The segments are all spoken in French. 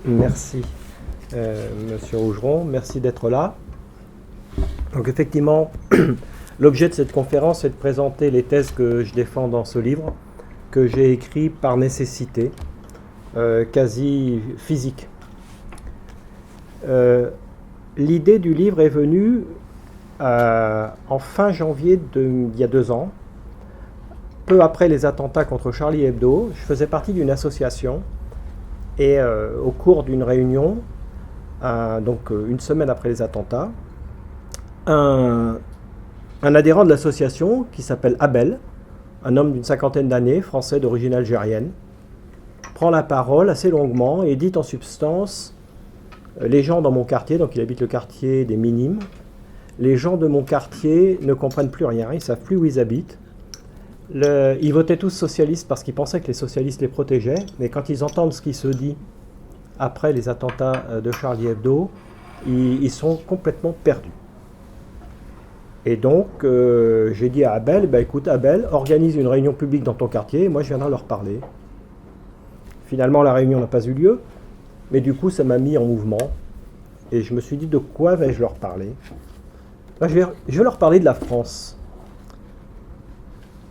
Merci, Monsieur Rougeron, merci d'être là. Donc effectivement, l'objet de cette conférence est de présenter les thèses que je défends dans ce livre, que j'ai écrit par nécessité, quasi physique. L'idée du livre est venue en fin janvier il y a 2 ans, peu après les attentats contre Charlie Hebdo. Je faisais partie d'une association et au cours d'une réunion, donc une semaine après les attentats, un adhérent de l'association qui s'appelle Abel, un homme d'une 50aine d'années, français d'origine algérienne, prend la parole assez longuement et dit en substance: les gens dans mon quartier, donc il habite le quartier des Minimes, les gens de mon quartier ne comprennent plus rien, ils ne savent plus où ils habitent. Ils votaient tous socialistes parce qu'ils pensaient que les socialistes les protégeaient, mais quand ils entendent ce qui se dit après les attentats de Charlie Hebdo, ils sont complètement perdus. Et donc, j'ai dit à Abel, écoute Abel, organise une réunion publique dans ton quartier, et moi je viendrai leur parler. Finalement, la réunion n'a pas eu lieu, mais du coup, ça m'a mis en mouvement, et je me suis dit, de quoi vais-je leur parler ? Je vais leur parler de la France.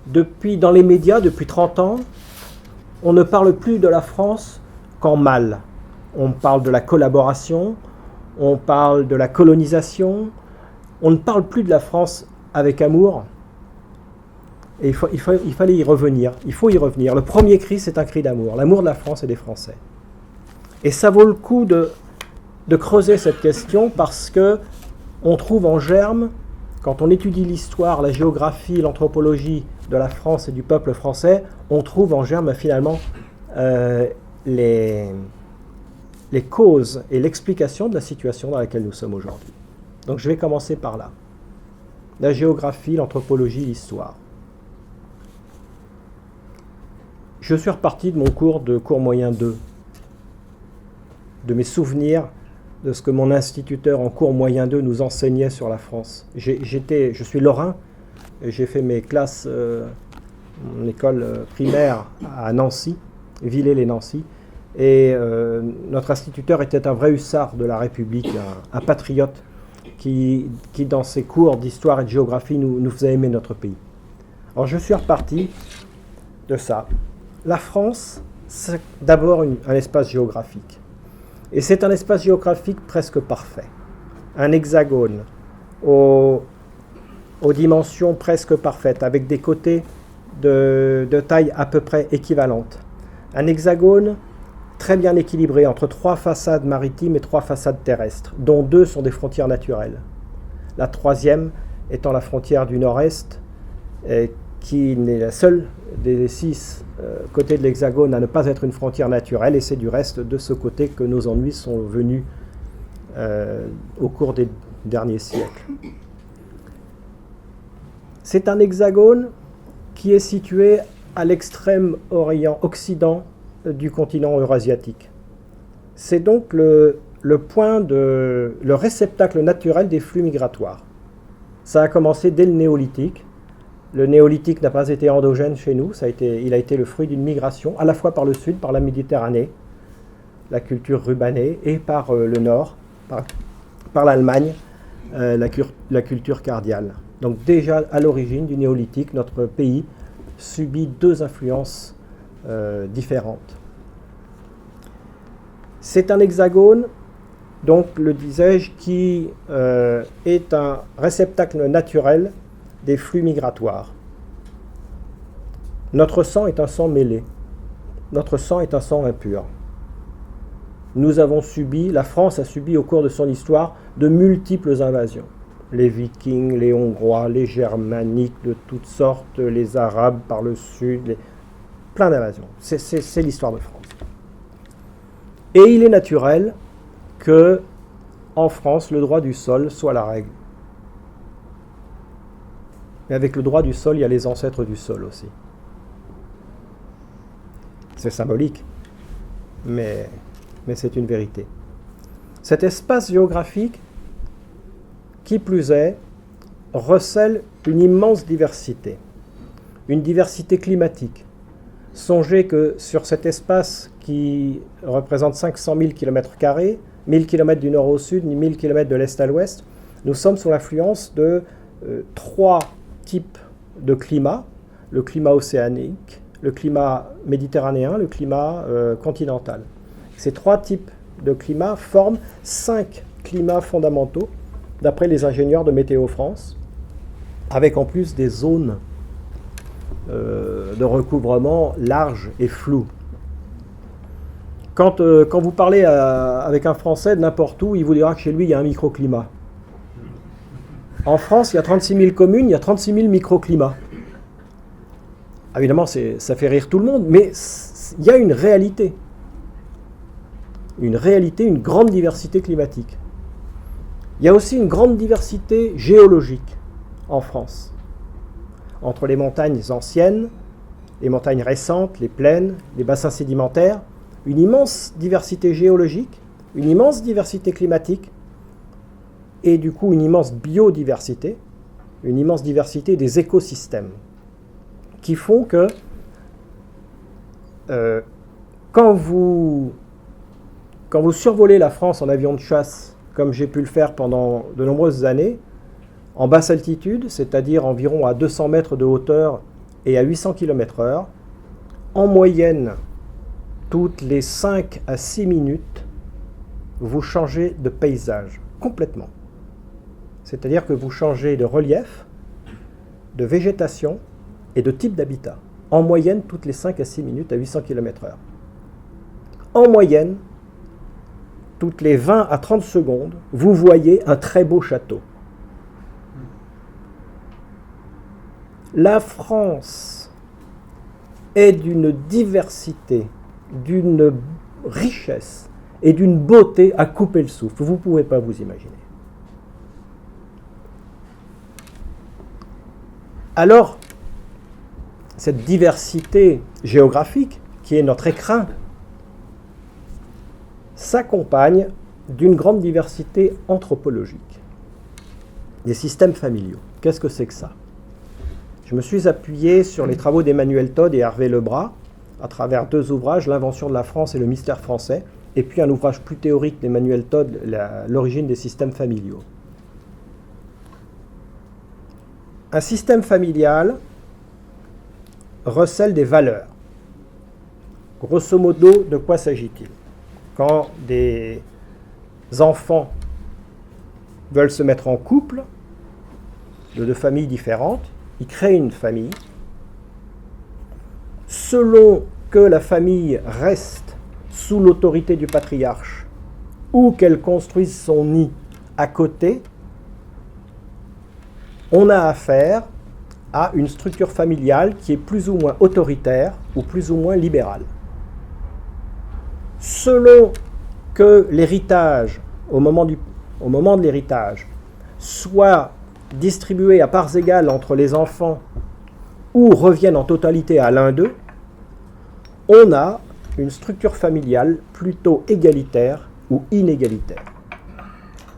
Dans les médias, depuis 30 ans, on ne parle plus de la France qu'en mal. On parle de la collaboration, on parle de la colonisation, on ne parle plus de la France avec amour. Et il fallait y revenir, il faut y revenir. Le premier cri, c'est un cri d'amour, l'amour de la France et des Français. Et ça vaut le coup de creuser cette question parce que on trouve en germe, quand on étudie l'histoire, la géographie, l'anthropologie de la France et du peuple français, on trouve en germe finalement les causes et l'explication de la situation dans laquelle nous sommes aujourd'hui. Donc je vais commencer par là. La géographie, l'anthropologie, l'histoire. Je suis reparti de mon cours de cours moyen 2, de mes souvenirs, de ce que mon instituteur en cours moyen 2 nous enseignait sur la France. Je suis lorrain, et j'ai fait mes classes, mon école primaire à Nancy, Villers-les-Nancy, et notre instituteur était un vrai hussard de la République, un patriote qui dans ses cours d'histoire et de géographie nous faisait aimer notre pays. Alors je suis reparti de ça. La France, c'est d'abord un espace géographique. Et c'est un espace géographique presque parfait. Un hexagone aux dimensions presque parfaites, avec des côtés de taille à peu près équivalente. Un hexagone très bien équilibré entre 3 façades maritimes et 3 façades terrestres, dont 2 sont des frontières naturelles. La 3e étant la frontière du nord-est, qui n'est la seule des 6 côtés de l'hexagone à ne pas être une frontière naturelle, et c'est du reste de ce côté que nos ennuis sont venus au cours des derniers siècles. C'est un hexagone qui est situé à l'extrême occident du continent eurasiatique. C'est donc le réceptacle naturel des flux migratoires. Ça a commencé dès le néolithique. Le néolithique n'a pas été endogène chez nous, il a été le fruit d'une migration, à la fois par le sud, par la Méditerranée, la culture rubanée, et par le nord, par l'Allemagne, la culture cardiale. Donc déjà à l'origine du néolithique, notre pays subit 2 influences différentes. C'est un hexagone, donc le disais-je, qui est un réceptacle naturel des flux migratoires. Notre sang est un sang mêlé. Notre sang est un sang impur. La France a subi au cours de son histoire de multiples invasions. Les Vikings, les Hongrois, les Germaniques de toutes sortes, les Arabes par le sud, plein d'invasions. C'est l'histoire de France. Et il est naturel que, en France, le droit du sol soit la règle. Mais avec le droit du sol, il y a les ancêtres du sol aussi. C'est symbolique, mais c'est une vérité. Cet espace géographique, qui plus est, recèle une immense diversité. Une diversité climatique. Songez que sur cet espace qui représente 500 000 km², 1000 km du nord au sud, 1000 km de l'est à l'ouest. Nous sommes sous l'influence de 3 types de climats: le climat océanique, le climat méditerranéen, le climat continental. Ces 3 types de climats forment 5 climats fondamentaux, d'après les ingénieurs de Météo France, avec en plus des zones de recouvrement larges et floues. Quand vous parlez avec un Français de n'importe où, il vous dira que chez lui, il y a un microclimat. En France, il y a 36 000 communes, il y a 36 000 microclimats. Évidemment, ça fait rire tout le monde, mais il y a une réalité. Une grande diversité climatique. Il y a aussi une grande diversité géologique en France. Entre les montagnes anciennes, les montagnes récentes, les plaines, les bassins sédimentaires, une immense diversité géologique, une immense diversité climatique, et du coup une immense biodiversité, une immense diversité des écosystèmes, qui font que quand vous survolez la France en avion de chasse, comme j'ai pu le faire pendant de nombreuses années, en basse altitude, c'est-à-dire environ à 200 mètres de hauteur et à 800 km/h, en moyenne, toutes les 5 à 6 minutes, vous changez de paysage complètement. C'est-à-dire que vous changez de relief, de végétation et de type d'habitat. En moyenne, toutes les 5 à 6 minutes à 800 km/h. En moyenne, toutes les 20 à 30 secondes, vous voyez un très beau château. La France est d'une diversité, d'une richesse et d'une beauté à couper le souffle. Vous ne pouvez pas vous imaginer. Alors, cette diversité géographique, qui est notre écrin, s'accompagne d'une grande diversité anthropologique, des systèmes familiaux. Qu'est-ce que c'est que ça ? Je me suis appuyé sur les travaux d'Emmanuel Todd et Hervé Lebras, à travers 2 ouvrages, L'invention de la France et le mystère français, et puis un ouvrage plus théorique d'Emmanuel Todd, L'origine des systèmes familiaux. Un système familial recèle des valeurs. Grosso modo, de quoi s'agit-il ? Quand des enfants veulent se mettre en couple de 2 familles différentes, ils créent une famille. Selon que la famille reste sous l'autorité du patriarche ou qu'elle construise son nid à côté, on a affaire à une structure familiale qui est plus ou moins autoritaire ou plus ou moins libérale. Selon que l'héritage, au moment de l'héritage, soit distribué à parts égales entre les enfants ou reviennent en totalité à l'un d'eux, on a une structure familiale plutôt égalitaire ou inégalitaire.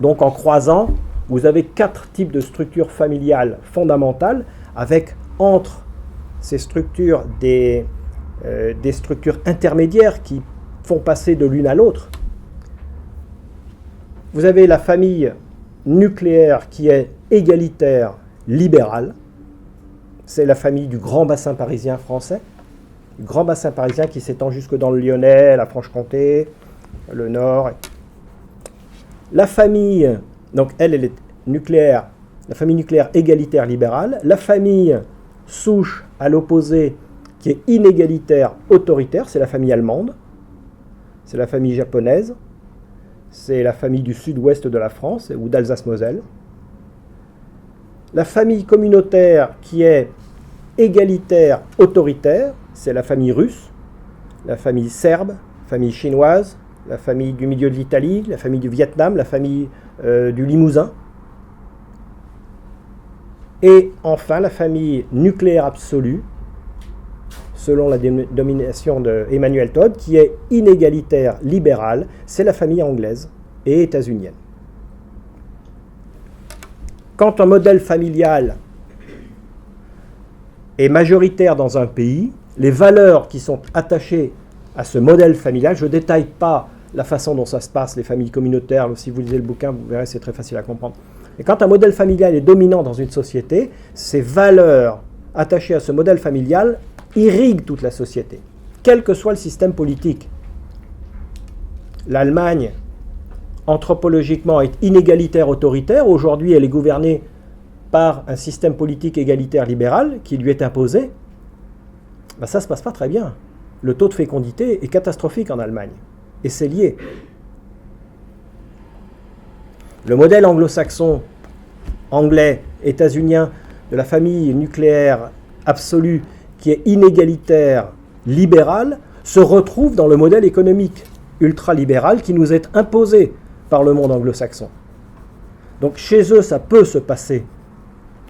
Donc en croisant, vous avez 4 types de structures familiales fondamentales, avec entre ces structures des structures intermédiaires qui font passer de l'une à l'autre. Vous avez la famille nucléaire qui est égalitaire, libérale. C'est la famille du grand bassin parisien français, du grand bassin parisien qui s'étend jusque dans le Lyonnais, la Franche-Comté, le Nord. La famille, donc elle est nucléaire, la famille nucléaire égalitaire libérale. La famille souche à l'opposé qui est inégalitaire autoritaire, c'est la famille allemande, c'est la famille japonaise, c'est la famille du sud-ouest de la France ou d'Alsace-Moselle. La famille communautaire qui est égalitaire autoritaire, c'est la famille russe, la famille serbe, la famille chinoise, la famille du milieu de l'Italie, la famille du Vietnam, la famille du Limousin. Et enfin, la famille nucléaire absolue, selon la domination d'Emmanuel Todd, qui est inégalitaire libérale, c'est la famille anglaise et états-unienne. Quand un modèle familial est majoritaire dans un pays, les valeurs qui sont attachées à ce modèle familial. Je ne détaille pas la façon dont ça se passe, les familles communautaires. Si vous lisez le bouquin, vous verrez, c'est très facile à comprendre. Et quand un modèle familial est dominant dans une société, ces valeurs attachées à ce modèle familial irriguent toute la société, quel que soit le système politique. L'Allemagne, anthropologiquement, est inégalitaire, autoritaire. Aujourd'hui, elle est gouvernée par un système politique égalitaire libéral qui lui est imposé. Ben, ça ne se passe pas très bien. Le taux de fécondité est catastrophique en Allemagne. Et c'est lié. Le modèle anglo-saxon, anglais, états-unien, de la famille nucléaire absolue, qui est inégalitaire, libéral, se retrouve dans le modèle économique ultralibéral qui nous est imposé par le monde anglo-saxon. Donc chez eux, ça peut se passer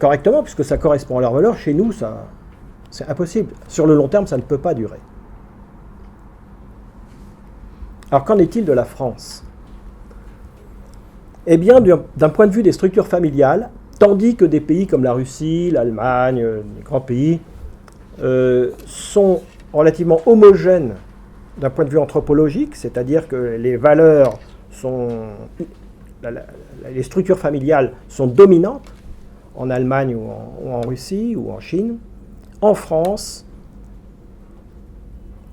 correctement, puisque ça correspond à leurs valeurs. Chez nous, c'est impossible. Sur le long terme, ça ne peut pas durer. Alors qu'en est-il de la France ? Eh bien, d'un point de vue des structures familiales, tandis que des pays comme la Russie, l'Allemagne, les grands pays, sont relativement homogènes d'un point de vue anthropologique, c'est-à-dire que les valeurs les structures familiales sont dominantes, en Allemagne ou en Russie ou en Chine. En France,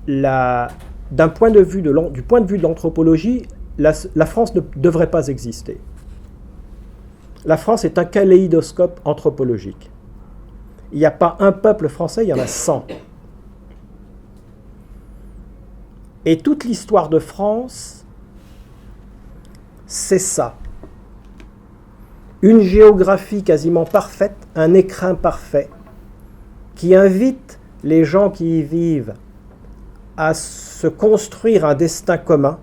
du point de vue de l'anthropologie, la France ne devrait pas exister. La France est un kaléidoscope anthropologique. Il n'y a pas un peuple français, il y en a 100. Et toute l'histoire de France, c'est ça. Une géographie quasiment parfaite, un écrin parfait, qui invite les gens qui y vivent à se construire un destin commun,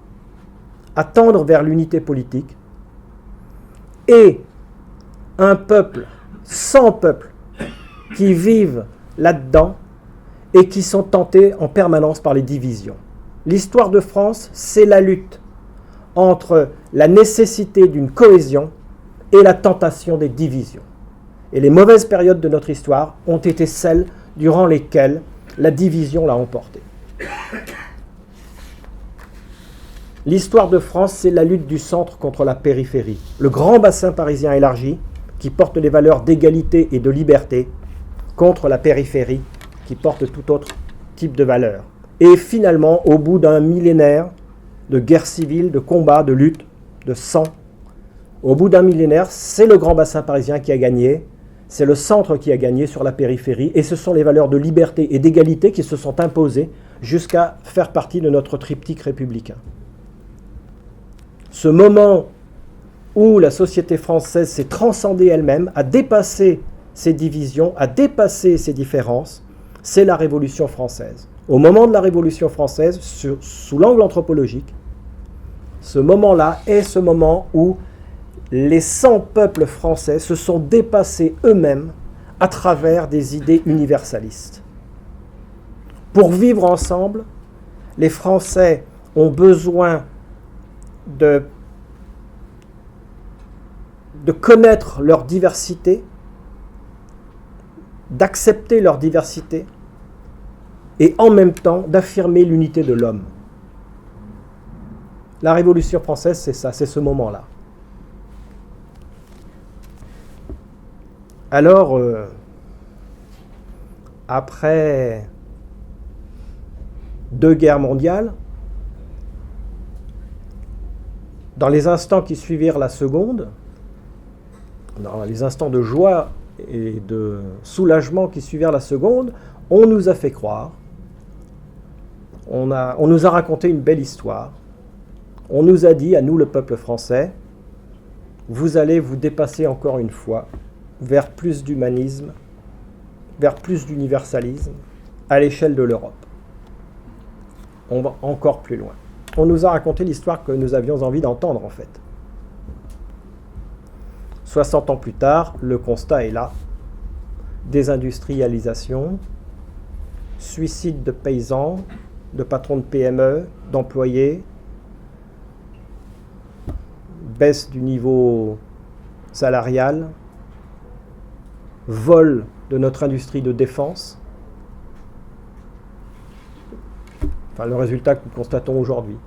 à tendre vers l'unité politique, et un peuple, 100 peuples, qui vivent là-dedans et qui sont tentés en permanence par les divisions. L'histoire de France, c'est la lutte entre la nécessité d'une cohésion et la tentation des divisions. Et les mauvaises périodes de notre histoire ont été celles durant lesquelles la division l'a emporté. L'histoire de France, c'est la lutte du centre contre la périphérie. Le grand bassin parisien élargi, qui porte les valeurs d'égalité et de liberté, contre la périphérie, qui porte tout autre type de valeurs. Et finalement, au bout d'un millénaire de guerre civile, de combats, de lutte, de sang, au bout d'un millénaire, c'est le grand bassin parisien qui a gagné, c'est le centre qui a gagné sur la périphérie, et ce sont les valeurs de liberté et d'égalité qui se sont imposées jusqu'à faire partie de notre triptyque républicain. Ce moment où la société française s'est transcendée elle-même, a dépassé ses divisions, a dépassé ses différences, c'est la Révolution française. Au moment de la Révolution française, sous l'angle anthropologique, ce moment-là est ce moment où les 100 peuples français se sont dépassés eux-mêmes à travers des idées universalistes. Pour vivre ensemble, les Français ont besoin de connaître leur diversité, d'accepter leur diversité, et en même temps d'affirmer l'unité de l'homme. La Révolution française, c'est ça, c'est ce moment-là. Alors, après 2 guerres mondiales, dans les instants qui suivirent la seconde, dans les instants de joie et de soulagement qui suivirent la seconde, on nous a fait croire, on nous a raconté une belle histoire, on nous a dit, à nous le peuple français, vous allez vous dépasser encore une fois vers plus d'humanisme, vers plus d'universalisme à l'échelle de l'Europe. On va encore plus loin. On nous a raconté l'histoire que nous avions envie d'entendre en fait. 60 ans plus tard, le constat est là. Désindustrialisation, suicide de paysans, de patrons de PME, d'employés, baisse du niveau salarial, vol de notre industrie de défense. Enfin, le résultat que nous constatons aujourd'hui.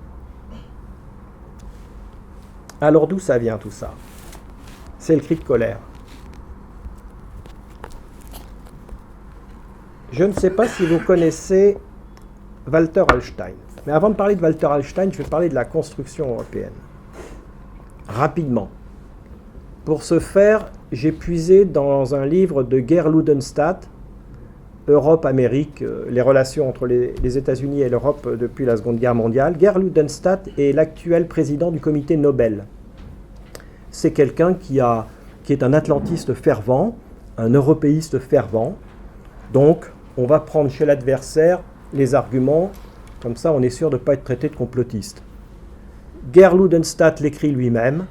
Alors d'où ça vient tout ça? C'est le cri de colère. Je ne sais pas si vous connaissez Walter Hallstein. Mais avant de parler de Walter Hallstein, je vais parler de la construction européenne. Rapidement. Pour ce faire, j'ai puisé dans un livre de Gerd Ludenstadt, Europe-Amérique, les relations entre les États-Unis et l'Europe depuis la Seconde Guerre mondiale. Gerd Ludenstadt est l'actuel président du comité Nobel. C'est quelqu'un qui est un atlantiste fervent, un européiste fervent. Donc, on va prendre chez l'adversaire les arguments, comme ça on est sûr de ne pas être traité de complotiste. Gerd Ludenstadt l'écrit lui-même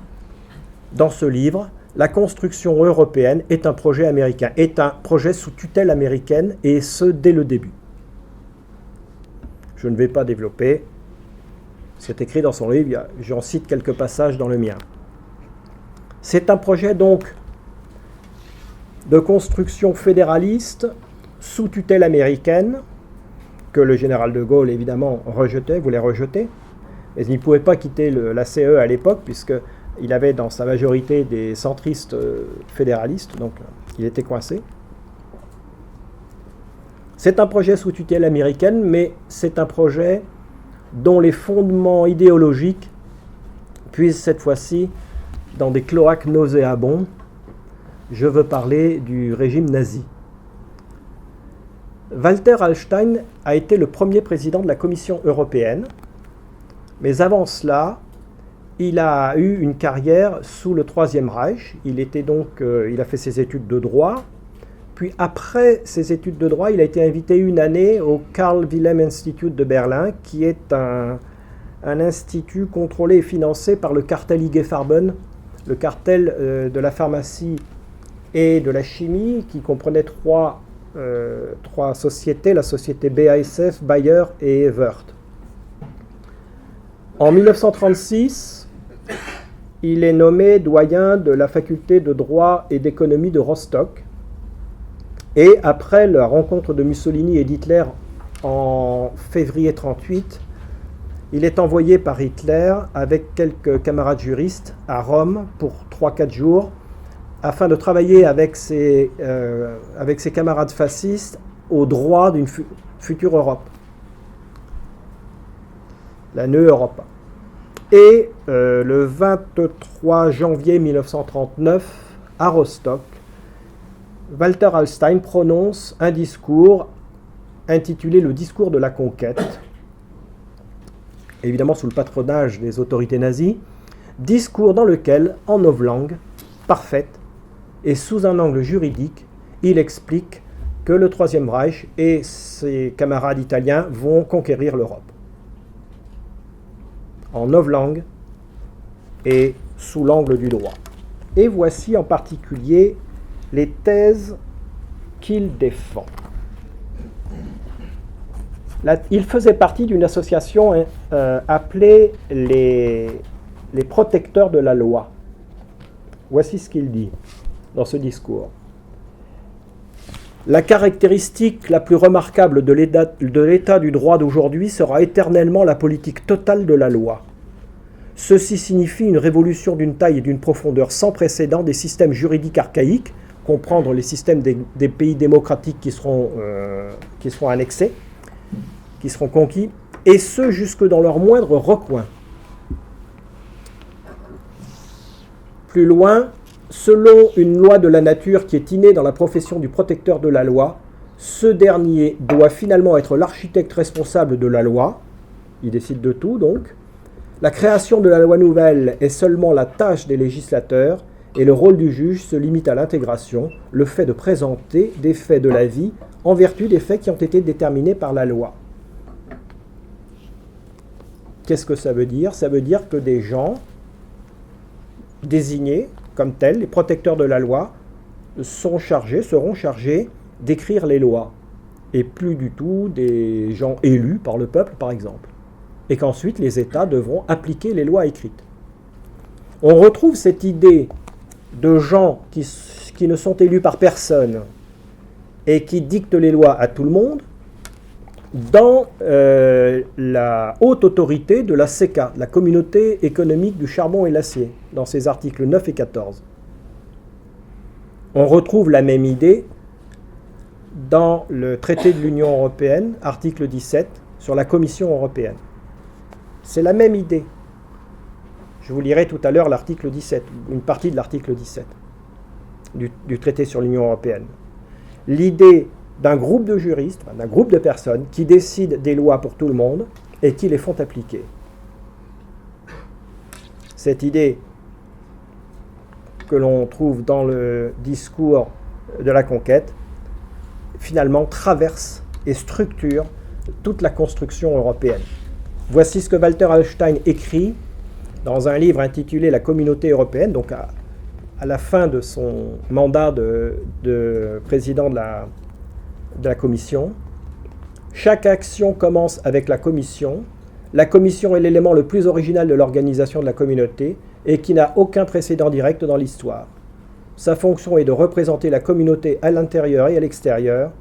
dans ce livre. La construction européenne est un projet américain, est un projet sous tutelle américaine, et ce, dès le début. Je ne vais pas développer. C'est écrit dans son livre, j'en cite quelques passages dans le mien. C'est un projet donc de construction fédéraliste sous tutelle américaine, que le général de Gaulle, évidemment, voulait rejeter. Mais il ne pouvait pas quitter la CE à l'époque, puisqu'il avait dans sa majorité des centristes fédéralistes, donc il était coincé. C'est un projet sous tutelle américaine, mais c'est un projet dont les fondements idéologiques puisent cette fois-ci dans des cloaques nauséabonds. Je veux parler du régime nazi. Walter Hallstein a été le premier président de la Commission européenne, mais avant cela, il a eu une carrière sous le Troisième Reich. Il a fait ses études de droit, puis après ses études de droit, il a été invité une année au Karl Wilhelm Institute de Berlin, qui est un institut contrôlé et financé par le cartel IG Farben, le cartel de la pharmacie et de la chimie, qui comprenait trois sociétés, la société BASF, Bayer et Wörth. En 1936, il est nommé doyen de la faculté de droit et d'économie de Rostock. Et après la rencontre de Mussolini et d'Hitler en février 1938, il est envoyé par Hitler avec quelques camarades juristes à Rome pour 3-4 jours afin de travailler avec ses camarades fascistes au droit d'une future Europe, la Neue Europa. Et le 23 janvier 1939, à Rostock, Walter Hallstein prononce un discours intitulé « Le discours de la conquête », évidemment sous le patronage des autorités nazies, discours dans lequel, en novlangue parfaite et sous un angle juridique, il explique que le Troisième Reich et ses camarades italiens vont conquérir l'Europe. En novlangue et sous l'angle du droit. Et voici en particulier les thèses qu'il défend. Il faisait partie d'une association appelée les protecteurs de la loi. Voici ce qu'il dit dans ce discours. La caractéristique la plus remarquable de l'état du droit d'aujourd'hui sera éternellement la politique totale de la loi. Ceci signifie une révolution d'une taille et d'une profondeur sans précédent des systèmes juridiques archaïques, comprendre les systèmes des pays démocratiques qui seront annexés, qui seront conquis, et ce jusque dans leur moindre recoin. Plus loin, selon une loi de la nature qui est innée dans la profession du protecteur de la loi, ce dernier doit finalement être l'architecte responsable de la loi, il décide de tout donc. La création de la loi nouvelle est seulement la tâche des législateurs, et le rôle du juge se limite à l'intégration, le fait de présenter des faits de la vie en vertu des faits qui ont été déterminés par la loi. Qu'est-ce que ça veut dire? Ça veut dire que des gens désignés comme tels, les protecteurs de la loi, seront chargés d'écrire les lois, et plus du tout des gens élus par le peuple, par exemple, et qu'ensuite les États devront appliquer les lois écrites. On retrouve cette idée de gens qui ne sont élus par personne et qui dictent les lois à tout le monde dans la haute autorité de la CECA, la Communauté économique du charbon et l'acier, dans ses articles 9 et 14. On retrouve la même idée dans le traité de l'Union européenne, article 17, sur la Commission européenne. C'est la même idée. Je vous lirai tout à l'heure l'article 17, une partie de l'article 17 du traité sur l'Union européenne. L'idée d'un groupe de juristes, d'un groupe de personnes qui décident des lois pour tout le monde et qui les font appliquer. Cette idée que l'on trouve dans le discours de la conquête, finalement traverse et structure toute la construction européenne. Voici ce que Walter Hallstein écrit dans un livre intitulé « La communauté européenne », donc à la fin de son mandat de président de la Commission. Chaque action commence avec la Commission. La Commission est l'élément le plus original de l'organisation de la communauté et qui n'a aucun précédent direct dans l'histoire. Sa fonction est de représenter la communauté à l'intérieur et à l'extérieur.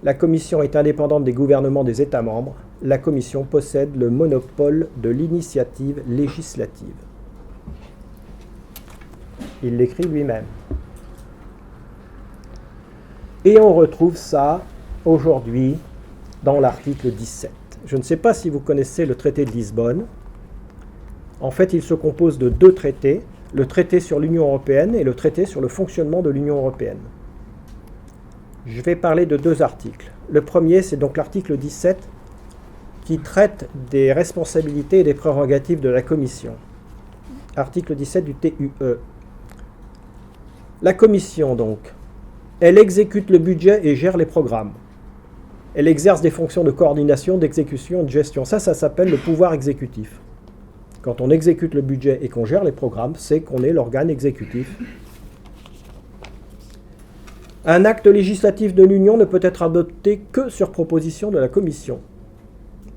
La Commission est indépendante des gouvernements des États membres. La Commission possède le monopole de l'initiative législative. Il l'écrit lui-même. Et on retrouve ça aujourd'hui dans l'article 17. Je ne sais pas si vous connaissez le traité de Lisbonne. En fait, il se compose de deux traités, le traité sur l'Union européenne et le traité sur le fonctionnement de l'Union européenne. Je vais parler de deux articles. Le premier, c'est donc l'article 17 qui traite des responsabilités et des prérogatives de la Commission. Article 17 du TUE. La Commission, donc, elle exécute le budget et gère les programmes. Elle exerce des fonctions de coordination, d'exécution, de gestion. Ça s'appelle le pouvoir exécutif. Quand on exécute le budget et qu'on gère les programmes, c'est qu'on est l'organe exécutif. Un acte législatif de l'Union ne peut être adopté que sur proposition de la Commission.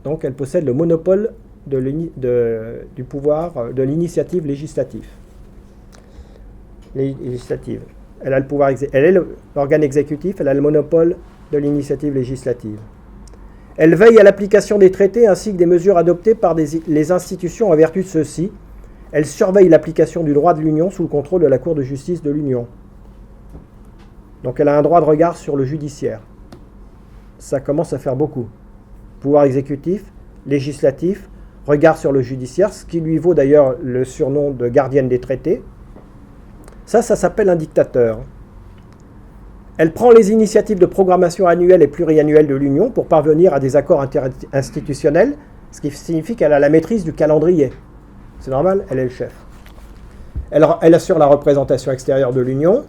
Donc elle possède le monopole du pouvoir de l'initiative législative. Elle a le pouvoir, elle est l'organe exécutif, elle a le monopole de l'initiative législative. Elle veille à l'application des traités ainsi que des mesures adoptées par les institutions en vertu de ceux-ci. Elle surveille l'application du droit de l'Union sous le contrôle de la Cour de justice de l'Union. Donc elle a un droit de regard sur le judiciaire. Ça commence à faire beaucoup. Pouvoir exécutif, législatif, regard sur le judiciaire, ce qui lui vaut d'ailleurs le surnom de gardienne des traités. Ça s'appelle un dictateur. Elle prend les initiatives de programmation annuelle et pluriannuelle de l'Union pour parvenir à des accords interinstitutionnels, ce qui signifie qu'elle a la maîtrise du calendrier. C'est normal, elle est le chef. Elle assure la représentation extérieure de l'Union.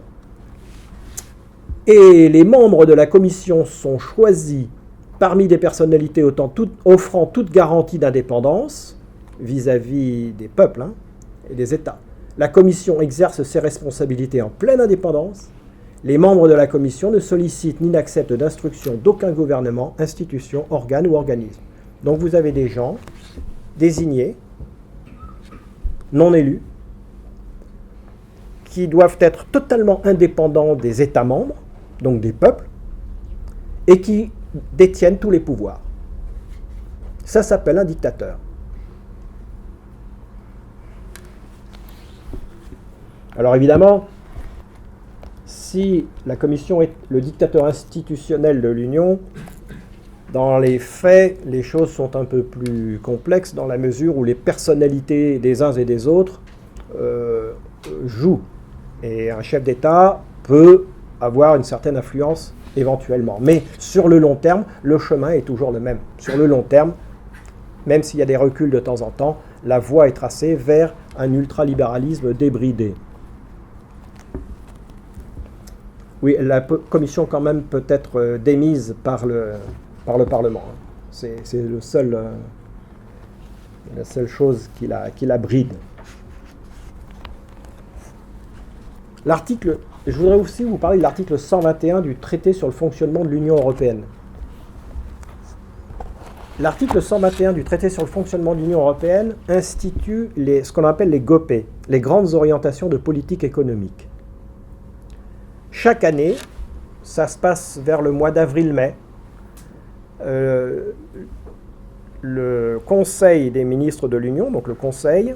Et les membres de la Commission sont choisis parmi des personnalités offrant toute garantie d'indépendance vis-à-vis des peuples et des États. La Commission exerce ses responsabilités en pleine indépendance. Les membres de la Commission ne sollicitent ni n'acceptent d'instructions d'aucun gouvernement, institution, organe ou organisme. Donc vous avez des gens désignés, non élus, qui doivent être totalement indépendants des États membres, donc des peuples, et qui détiennent tous les pouvoirs. Ça s'appelle un dictateur. Alors évidemment, si la Commission est le dictateur institutionnel de l'Union, dans les faits, les choses sont un peu plus complexes dans la mesure où les personnalités des uns et des autres jouent. Et un chef d'État peut avoir une certaine influence éventuellement. Mais sur le long terme, le chemin est toujours le même. Sur le long terme, même s'il y a des reculs de temps en temps, la voie est tracée vers un ultralibéralisme débridé. Oui, la Commission quand même peut être démise par le Parlement. C'est la seule chose qui la bride. Je voudrais aussi vous parler de l'article 121 du traité sur le fonctionnement de l'Union européenne. L'article 121 du traité sur le fonctionnement de l'Union européenne institue ce qu'on appelle les GOPE, les grandes orientations de politique économique. Chaque année, ça se passe vers le mois d'avril-mai, le Conseil des ministres de l'Union, donc le Conseil,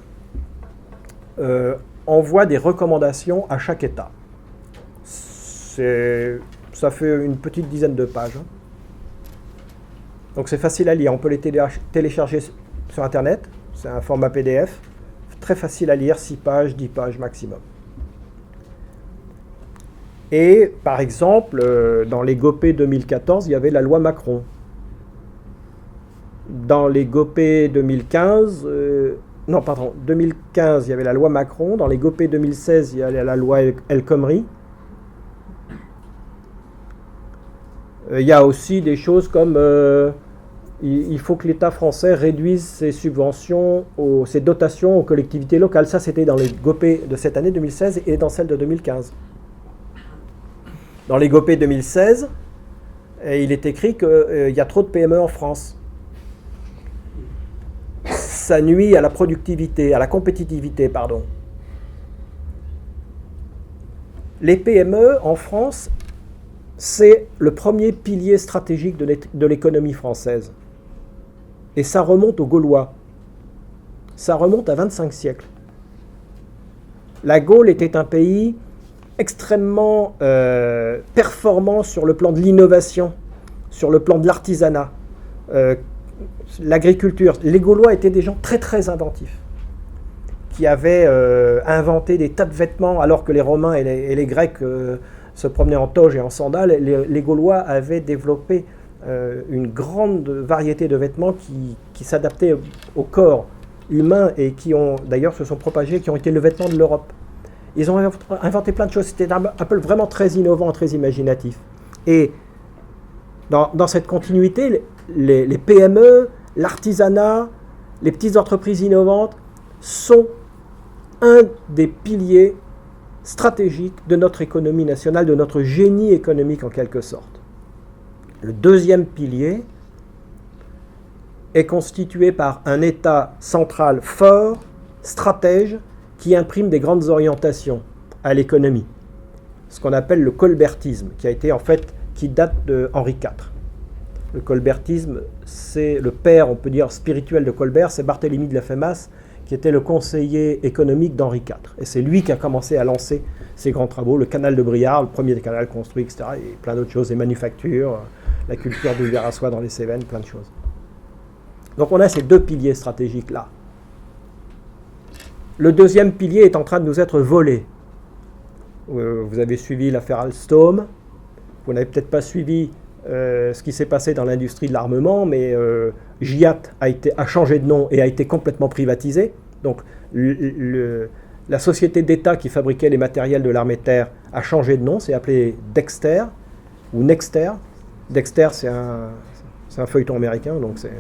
envoie des recommandations à chaque État. Ça fait une petite dizaine de pages. Donc c'est facile à lire, on peut les télécharger sur Internet, c'est un format PDF, très facile à lire, 6 pages, 10 pages maximum. Et par exemple, dans les GOPÉ 2014, il y avait la loi Macron. Dans les GOPÉ 2015, 2015, il y avait la loi Macron. Dans les GOPÉ 2016, il y avait la loi El Khomri. Il y a aussi des choses comme il faut que l'État français réduise ses subventions, ses dotations aux collectivités locales. Ça, c'était dans les GOPÉ de cette année 2016 et dans celle de 2015. Dans les GOPÉ 2016, il est écrit qu'il y a trop de PME en France. Ça nuit à la productivité, à la compétitivité, pardon. Les PME en France, c'est le premier pilier stratégique de l'économie française. Et ça remonte aux Gaulois. Ça remonte à 25 siècles. La Gaule était un pays extrêmement performant sur le plan de l'innovation, sur le plan de l'artisanat, l'agriculture. Les Gaulois étaient des gens très très inventifs, qui avaient inventé des tas de vêtements, alors que les Romains et les Grecs se promenaient en toge et en sandales. Les Gaulois avaient développé une grande variété de vêtements qui s'adaptaient au corps humain et qui ont d'ailleurs se sont propagés, qui ont été le vêtement de l'Europe. Ils ont inventé plein de choses. C'était un peuple vraiment très innovant, très imaginatif. Et dans cette continuité, les PME, l'artisanat, les petites entreprises innovantes sont un des piliers stratégiques de notre économie nationale, de notre génie économique en quelque sorte. Le deuxième pilier est constitué par un État central fort, stratège, qui imprime des grandes orientations à l'économie. Ce qu'on appelle le colbertisme, qui date de Henri IV. Le colbertisme, c'est le père, on peut dire, spirituel de Colbert, c'est Barthélemy de la Fémasse, qui était le conseiller économique d'Henri IV. Et c'est lui qui a commencé à lancer ces grands travaux, le canal de Briard, le premier des canals construits, etc., et plein d'autres choses, les manufactures, la culture du verre à soie dans les Cévennes, plein de choses. Donc on a ces deux piliers stratégiques-là. Le deuxième pilier est en train de nous être volé. Vous avez suivi l'affaire Alstom, vous n'avez peut-être pas suivi ce qui s'est passé dans l'industrie de l'armement, mais GIAT a changé de nom et a été complètement privatisé. Donc la société d'État qui fabriquait les matériels de l'armée de terre a changé de nom, c'est appelé Dexter ou Nexter. Dexter, c'est un feuilleton américain, donc c'est...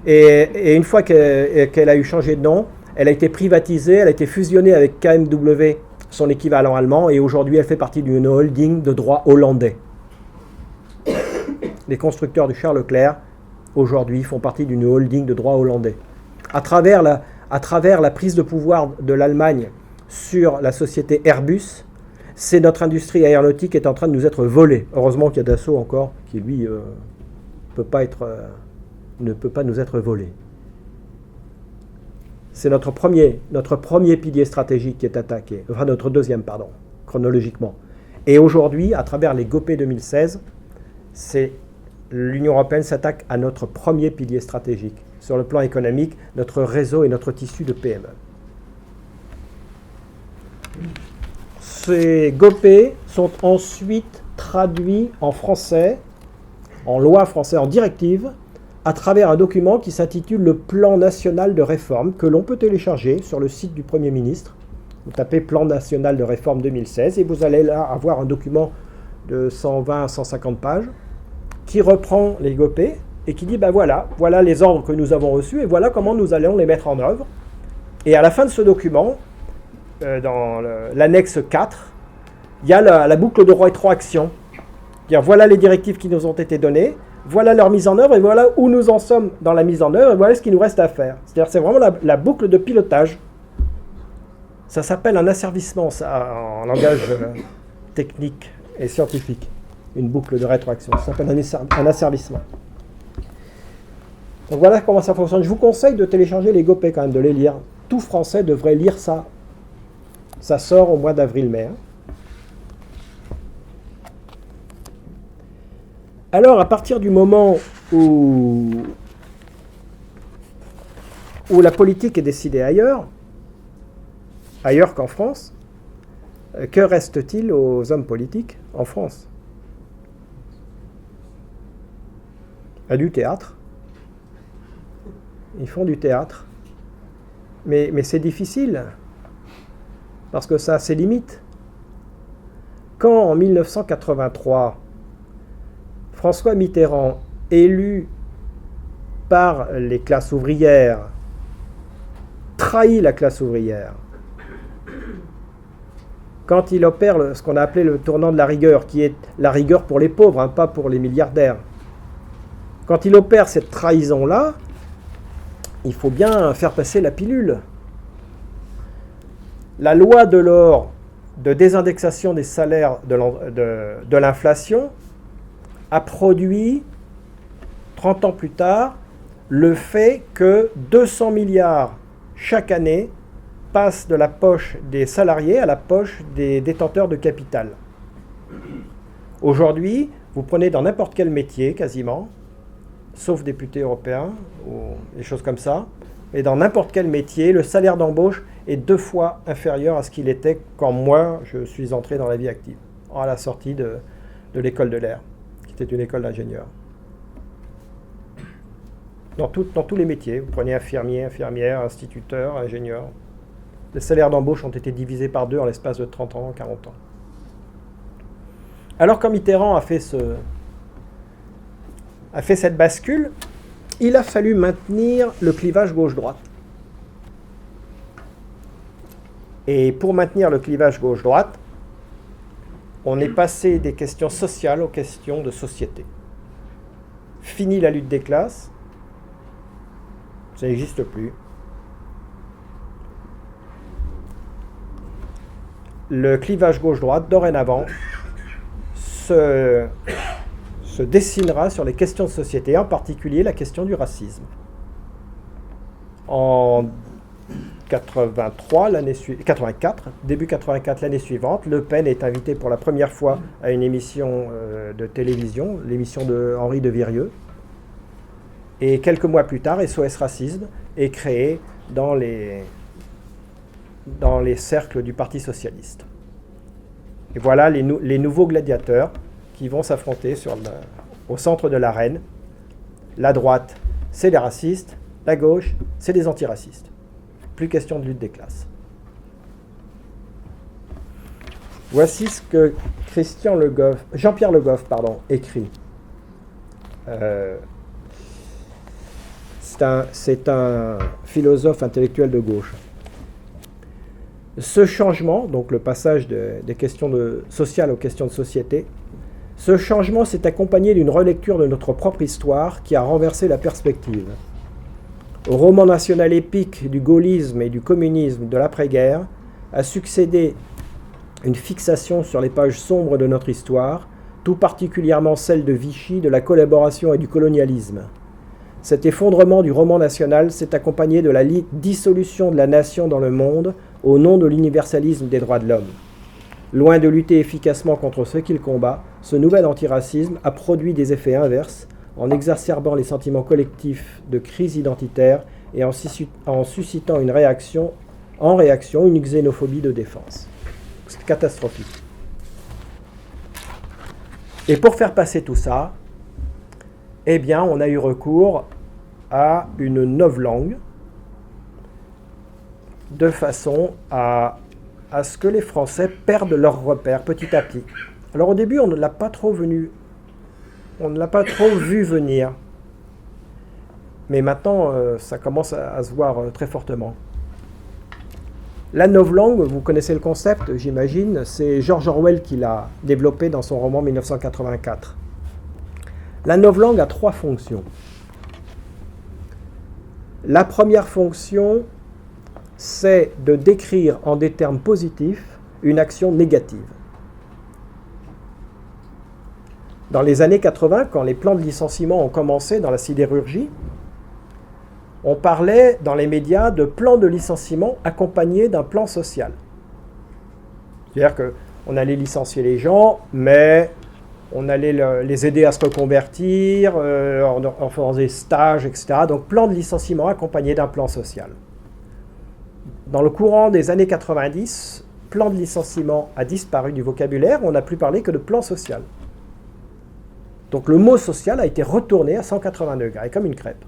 Et une fois qu'elle a eu changé de nom, elle a été privatisée, elle a été fusionnée avec KMW, son équivalent allemand, et aujourd'hui elle fait partie d'une holding de droit hollandais. Les constructeurs du char Leclerc, aujourd'hui, font partie d'une holding de droit hollandais. À travers la prise de pouvoir de l'Allemagne sur la société Airbus, c'est notre industrie aéronautique qui est en train de nous être volée. Heureusement qu'il y a Dassault encore, qui lui ne peut pas nous être volé. C'est notre premier pilier stratégique qui est attaqué, enfin notre deuxième, pardon, chronologiquement. Et aujourd'hui, à travers les GOPÉ 2016, l'Union européenne s'attaque à notre premier pilier stratégique, sur le plan économique, notre réseau et notre tissu de PME. Ces GOPÉ sont ensuite traduits en français, en loi française, en directive, à travers un document qui s'intitule le Plan national de réforme, que l'on peut télécharger sur le site du Premier ministre. Vous tapez Plan national de réforme 2016 et vous allez là avoir un document de 120 à 150 pages qui reprend les GOPÉ et qui dit voilà les ordres que nous avons reçus et voilà comment nous allons les mettre en œuvre. Et à la fin de ce document, dans l'annexe 4, il y a la boucle de rétroaction. C'est-à-dire, voilà les directives qui nous ont été données, voilà leur mise en œuvre et voilà où nous en sommes dans la mise en œuvre et voilà ce qu'il nous reste à faire. C'est-à-dire c'est vraiment la boucle de pilotage. Ça s'appelle un asservissement, ça, en langage technique et scientifique. Une boucle de rétroaction. Ça s'appelle un asservissement. Donc voilà comment ça fonctionne. Je vous conseille de télécharger les Gopé quand même, de les lire. Tout Français devrait lire ça. Ça sort au mois d'avril-mai. Alors, à partir du moment où la politique est décidée ailleurs qu'en France, que reste-t-il aux hommes politiques en France? Du théâtre. Ils font du théâtre. Mais c'est difficile, parce que ça a ses limites. Quand, en 1983, François Mitterrand, élu par les classes ouvrières, trahit la classe ouvrière, quand il opère ce qu'on a appelé le tournant de la rigueur, qui est la rigueur pour les pauvres, hein, pas pour les milliardaires, quand il opère cette trahison-là, il faut bien faire passer la pilule. La loi Delors de désindexation des salaires de l'inflation a produit, 30 ans plus tard, le fait que 200 milliards chaque année passent de la poche des salariés à la poche des détenteurs de capital. Aujourd'hui, vous prenez dans n'importe quel métier, quasiment, sauf député européen ou des choses comme ça, mais dans n'importe quel métier, le salaire d'embauche est 2 fois inférieur à ce qu'il était quand moi, je suis entré dans la vie active, à la sortie de l'école de l'air, qui était une école d'ingénieurs. Dans tous les métiers, vous prenez infirmier, infirmière, instituteur, ingénieur, les salaires d'embauche ont été divisés par 2 en l'espace de 30 ans, 40 ans. Alors quand Mitterrand a fait cette bascule, il a fallu maintenir le clivage gauche-droite. Et pour maintenir le clivage gauche-droite, on est passé des questions sociales aux questions de société. Fini la lutte des classes, ça n'existe plus. Le clivage gauche-droite, dorénavant, se dessinera sur les questions de société, en particulier la question du racisme. En 84, début 84, l'année suivante, Le Pen est invité pour la première fois à une émission de télévision, l'émission de Henri de Virieu. Et quelques mois plus tard, SOS Racisme est créé dans les cercles du Parti socialiste. Et voilà les nouveaux gladiateurs qui vont s'affronter au centre de l'arène. La droite, c'est les racistes. La gauche, c'est les antiracistes. Plus question de lutte des classes. Voici ce que Jean-Pierre Le Goff écrit. C'est un philosophe intellectuel de gauche. Ce changement, donc le passage des questions sociales aux questions de société, ce changement s'est accompagné d'une relecture de notre propre histoire qui a renversé la perspective. Au roman national épique du gaullisme et du communisme de l'après-guerre a succédé une fixation sur les pages sombres de notre histoire, tout particulièrement celle de Vichy, de la collaboration et du colonialisme. Cet effondrement du roman national s'est accompagné de la dissolution de la nation dans le monde au nom de l'universalisme des droits de l'homme. Loin de lutter efficacement contre ceux qu'il combat, ce nouvel antiracisme a produit des effets inverses en exacerbant les sentiments collectifs de crise identitaire et en suscitant une réaction une xénophobie de défense. C'est catastrophique. Et pour faire passer tout ça, eh bien, on a eu recours à une novlangue de façon à ce que les Français perdent leurs repères petit à petit. Alors au début, on ne l'a pas trop vu venir. Mais maintenant, ça commence à se voir très fortement. La novlangue, vous connaissez le concept, j'imagine, c'est George Orwell qui l'a développé dans son roman 1984. La novlangue a 3 fonctions. La première fonction, c'est de décrire en des termes positifs une action négative. Dans les années 80, quand les plans de licenciement ont commencé dans la sidérurgie, on parlait dans les médias de plan de licenciement accompagné d'un plan social. C'est-à-dire qu'on allait licencier les gens, mais on allait les aider à se reconvertir, en faisant des stages, etc. Donc plan de licenciement accompagné d'un plan social. Dans le courant des années 90, plan de licenciement a disparu du vocabulaire, on n'a plus parlé que de plan social. Donc le mot social a été retourné à 180 degrés, comme une crêpe.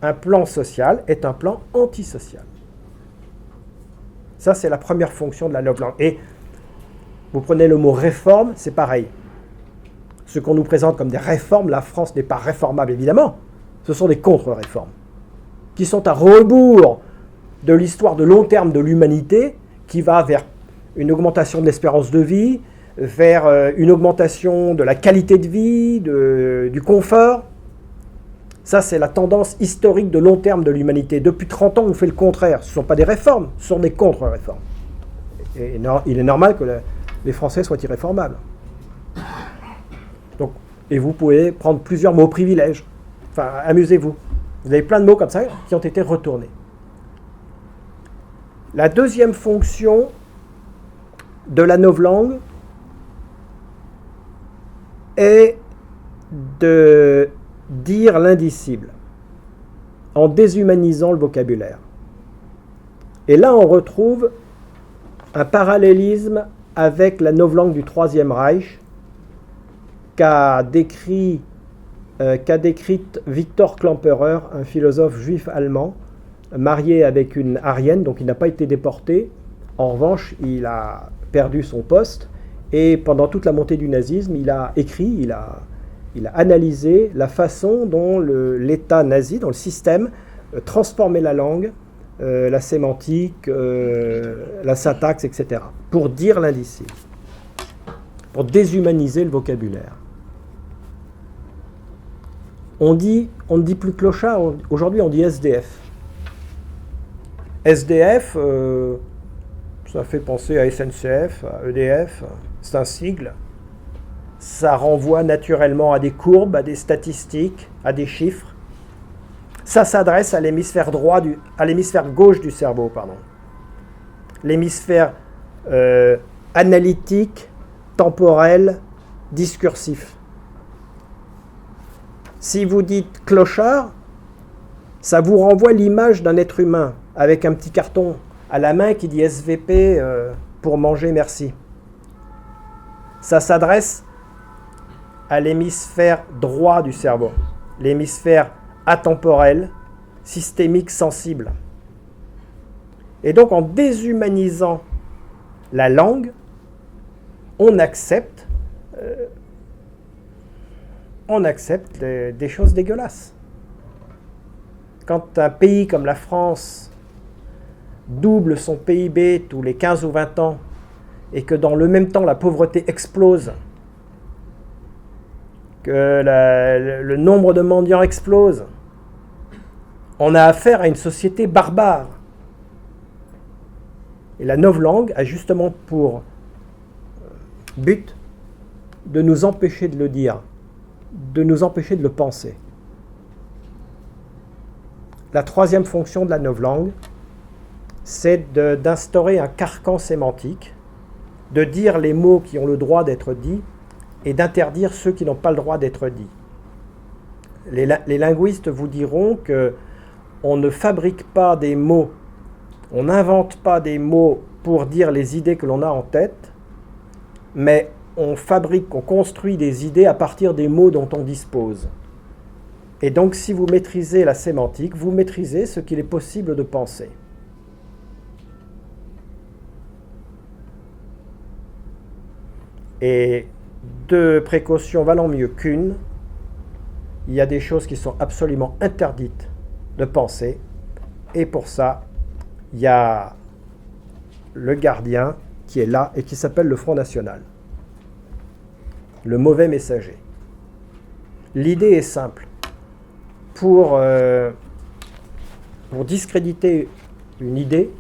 Un plan social est un plan antisocial. Ça, c'est la première fonction de la novlangue. Et vous prenez le mot réforme, c'est pareil. Ce qu'on nous présente comme des réformes, la France n'est pas réformable, évidemment. Ce sont des contre-réformes qui sont à rebours de l'histoire de long terme de l'humanité, qui va vers une augmentation de l'espérance de vie, vers une augmentation de la qualité de vie, du confort. Ça, c'est la tendance historique de long terme de l'humanité. Depuis 30 ans, on fait le contraire. Ce ne sont pas des réformes, ce sont des contre-réformes. Et il est normal que les Français soient irréformables. Donc, et vous pouvez prendre plusieurs mots privilèges. Enfin, amusez-vous. Vous avez plein de mots comme ça qui ont été retournés. La deuxième fonction de la novlangue est de dire l'indicible en déshumanisant le vocabulaire. Et là, on retrouve un parallélisme avec la novlangue du Troisième Reich qu'a décrite Victor Klemperer, un philosophe juif allemand, marié avec une Aryenne, donc il n'a pas été déporté. En revanche, il a perdu son poste et pendant toute la montée du nazisme, il a écrit, il a analysé la façon dont l'État nazi, dont le système, transformait la langue, la sémantique, la syntaxe, etc., pour dire l'indicible, pour déshumaniser le vocabulaire. On ne dit plus clochard, aujourd'hui on dit SDF. SDF, ça fait penser à SNCF, à EDF, c'est un sigle. Ça renvoie naturellement à des courbes, à des statistiques, à des chiffres. Ça s'adresse à l'hémisphère gauche du cerveau, l'hémisphère analytique, temporel, discursif. Si vous dites clochard, ça vous renvoie l'image d'un être humain avec un petit carton à la main qui dit SVP pour manger, merci. Ça s'adresse à l'hémisphère droit du cerveau, l'hémisphère atemporel, systémique, sensible. Et donc en déshumanisant la langue, on accepte des choses dégueulasses. Quand un pays comme la France double son PIB tous les 15 ou 20 ans et que dans le même temps la pauvreté explose, que le nombre de mendiants explose, on a affaire à une société barbare. Et la novlangue a justement pour but de nous empêcher de le dire, de nous empêcher de le penser. La troisième fonction de la novlangue, c'est d'instaurer un carcan sémantique, de dire les mots qui ont le droit d'être dits et d'interdire ceux qui n'ont pas le droit d'être dits. Les linguistes vous diront qu'on ne fabrique pas des mots, on n'invente pas des mots pour dire les idées que l'on a en tête, mais on construit des idées à partir des mots dont on dispose. Et donc, si vous maîtrisez la sémantique, vous maîtrisez ce qu'il est possible de penser. Et deux précautions valant mieux qu'une, il y a des choses qui sont absolument interdites de penser, et pour ça, il y a le gardien qui est là et qui s'appelle le Front National. Le mauvais messager. L'idée est simple. Pour discréditer une idée,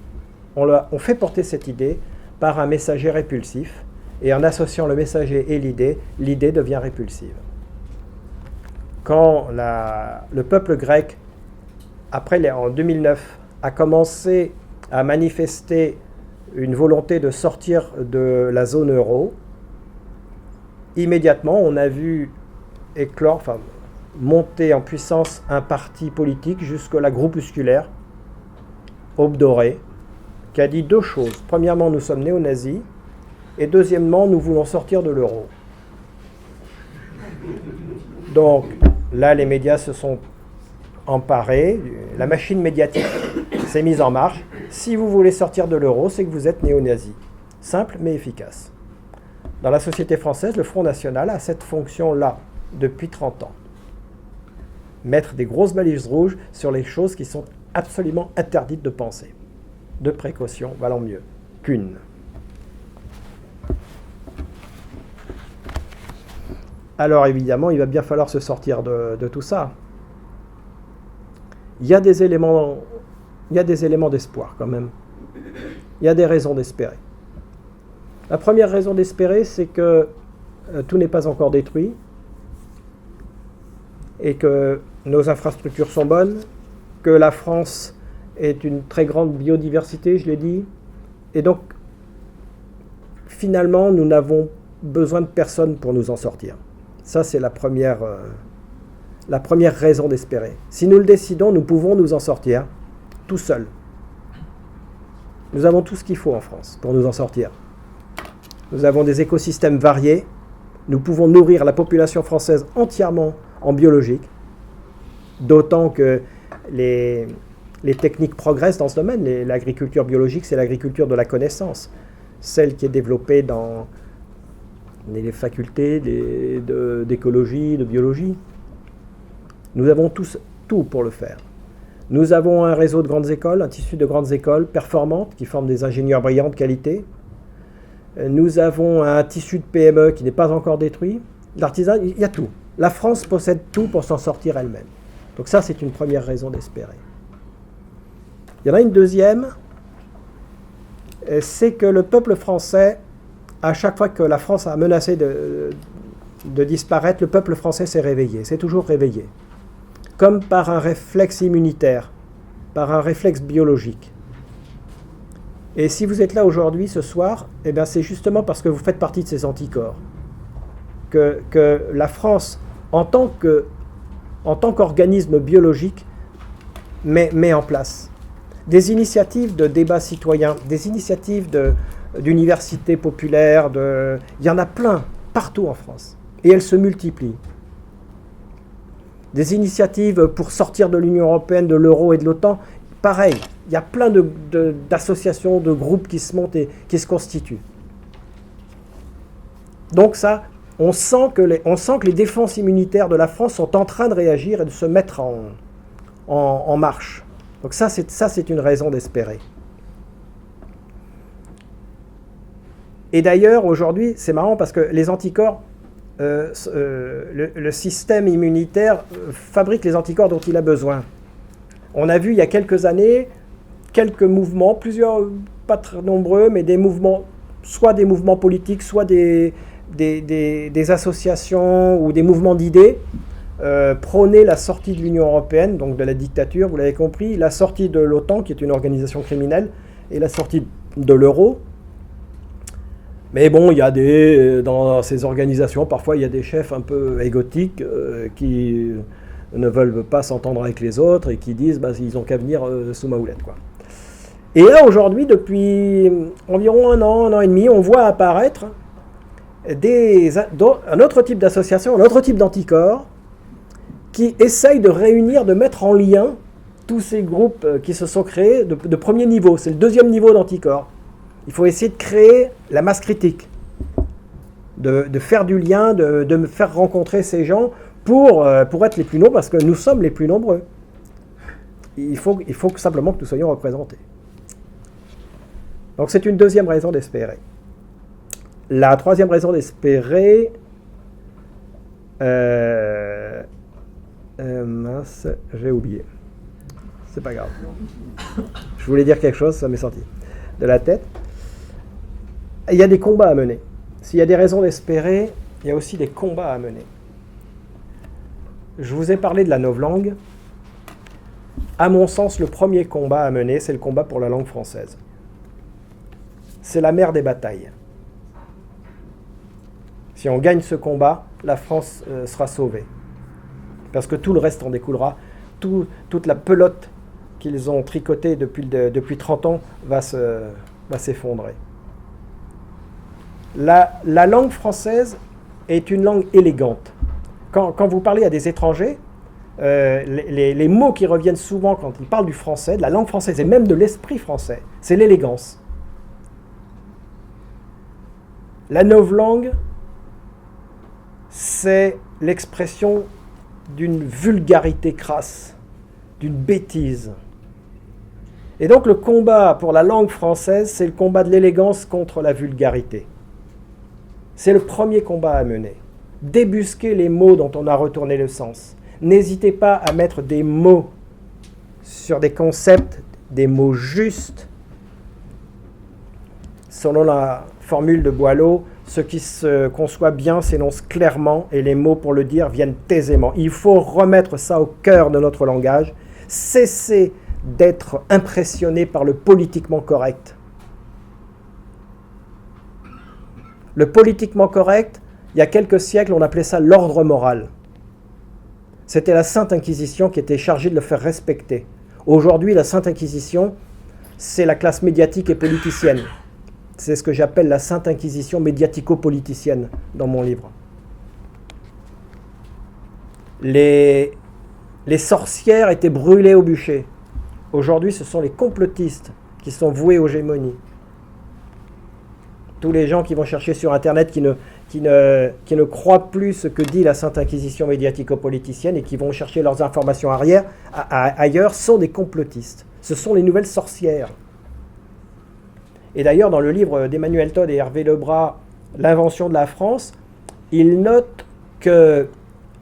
on fait porter cette idée par un messager répulsif, et en associant le messager et l'idée devient répulsive. Quand le peuple grec en 2009, a commencé à manifester une volonté de sortir de la zone euro, immédiatement, on a vu éclore, monter en puissance un parti politique jusque-là groupusculaire, Aube Dorée, qui a dit deux choses. Premièrement, nous sommes néo-nazis, et deuxièmement, nous voulons sortir de l'euro. Donc là, les médias se sont emparés, la machine médiatique s'est mise en marche. Si vous voulez sortir de l'euro, c'est que vous êtes néo-nazi. Simple mais efficace. Dans la société française, le Front National a cette fonction-là depuis 30 ans. Mettre des grosses balises rouges sur les choses qui sont absolument interdites de penser. Deux précautions valant mieux qu'une. Alors évidemment, il va bien falloir se sortir de tout ça. Il y a des éléments d'espoir quand même. Il y a des raisons d'espérer. La première raison d'espérer, c'est que tout n'est pas encore détruit et que nos infrastructures sont bonnes, que la France est une très grande biodiversité, je l'ai dit, et donc finalement nous n'avons besoin de personne pour nous en sortir. Ça, c'est la première raison d'espérer. Si nous le décidons, nous pouvons nous en sortir tout seuls. Nous avons tout ce qu'il faut en France pour nous en sortir. Nous avons des écosystèmes variés. Nous pouvons nourrir la population française entièrement en biologique, d'autant que les techniques progressent dans ce domaine. L'agriculture biologique, c'est l'agriculture de la connaissance, celle qui est développée dans les facultés d'écologie, de biologie. Nous avons tout pour le faire. Nous avons un réseau de grandes écoles, un tissu de grandes écoles performantes qui forment des ingénieurs brillants de qualité. Nous avons un tissu de PME qui n'est pas encore détruit. L'artisanat, il y a tout. La France possède tout pour s'en sortir elle-même. Donc ça, c'est une première raison d'espérer. Il y en a une deuxième, c'est que le peuple français, à chaque fois que la France a menacé de disparaître, le peuple français s'est réveillé, s'est toujours réveillé. Comme par un réflexe immunitaire, par un réflexe biologique. Et si vous êtes là aujourd'hui, ce soir, eh bien c'est justement parce que vous faites partie de ces anticorps que la France, en tant qu'organisme biologique, met en place des initiatives de débat citoyen, des initiatives d'universités populaires, il y en a plein, partout en France. Et elles se multiplient. Des initiatives pour sortir de l'Union européenne, de l'euro et de l'OTAN, pareil, il y a plein d'associations, de groupes qui se montent et qui se constituent. Donc ça, on sent que les défenses immunitaires de la France sont en train de réagir et de se mettre en marche. Donc ça, c'est une raison d'espérer. Et d'ailleurs, aujourd'hui, c'est marrant parce que les anticorps, le système immunitaire fabrique les anticorps dont il a besoin. On a vu il y a quelques années quelques mouvements, plusieurs, pas très nombreux, mais des mouvements, soit des mouvements politiques, soit des associations ou des mouvements d'idées, prôner la sortie de l'Union européenne, donc de la dictature, vous l'avez compris, la sortie de l'OTAN, qui est une organisation criminelle, et la sortie de l'euro. Mais bon, il y a dans ces organisations, parfois il y a des chefs un peu égotiques qui ne veulent pas s'entendre avec les autres et qui disent ils ont qu'à venir sous ma houlette, quoi. Et là, aujourd'hui, depuis environ un an et demi, on voit apparaître un autre type d'association, un autre type d'anticorps qui essayent de réunir, de mettre en lien tous ces groupes qui se sont créés de premier niveau. C'est le deuxième niveau d'anticorps. Il faut essayer de créer la masse critique, de faire du lien, de me faire rencontrer ces gens pour être les plus nombreux, parce que nous sommes les plus nombreux. Il faut simplement que nous soyons représentés. Donc c'est une deuxième raison d'espérer. La troisième raison d'espérer, mince, j'ai oublié. C'est pas grave. Je voulais dire quelque chose, ça m'est sorti de la tête. Il y a des combats à mener. S'il y a des raisons d'espérer, il y a aussi des combats à mener. Je vous ai parlé de la novlangue. À mon sens, le premier combat à mener, c'est le combat pour la langue française. C'est la mère des batailles. Si on gagne ce combat, la France sera sauvée. Parce que tout le reste en découlera. Toute la pelote qu'ils ont tricotée depuis 30 ans va s'effondrer. La langue française est une langue élégante. Quand vous parlez à des étrangers, les mots qui reviennent souvent quand ils parlent du français, de la langue française et même de l'esprit français, c'est l'élégance. La novlangue, c'est l'expression d'une vulgarité crasse, d'une bêtise. Et donc le combat pour la langue française, c'est le combat de l'élégance contre la vulgarité. C'est le premier combat à mener. Débusquer les mots dont on a retourné le sens. N'hésitez pas à mettre des mots sur des concepts, des mots justes. Selon la formule de Boileau, ce qui se conçoit bien s'énonce clairement et les mots pour le dire viennent aisément. Il faut remettre ça au cœur de notre langage. Cesser d'être impressionné par le politiquement correct. Le politiquement correct, il y a quelques siècles, on appelait ça l'ordre moral. C'était la Sainte Inquisition qui était chargée de le faire respecter. Aujourd'hui, la Sainte Inquisition, c'est la classe médiatique et politicienne. C'est ce que j'appelle la Sainte Inquisition médiatico-politicienne dans mon livre. Les sorcières étaient brûlées au bûcher. Aujourd'hui, ce sont les complotistes qui sont voués aux gémonies. Tous les gens qui vont chercher sur Internet, qui ne croient plus ce que dit la Sainte Inquisition médiatico-politicienne et qui vont chercher leurs informations ailleurs, sont des complotistes. Ce sont les nouvelles sorcières. Et d'ailleurs, dans le livre d'Emmanuel Todd et Hervé Lebras, L'invention de la France, ils notent que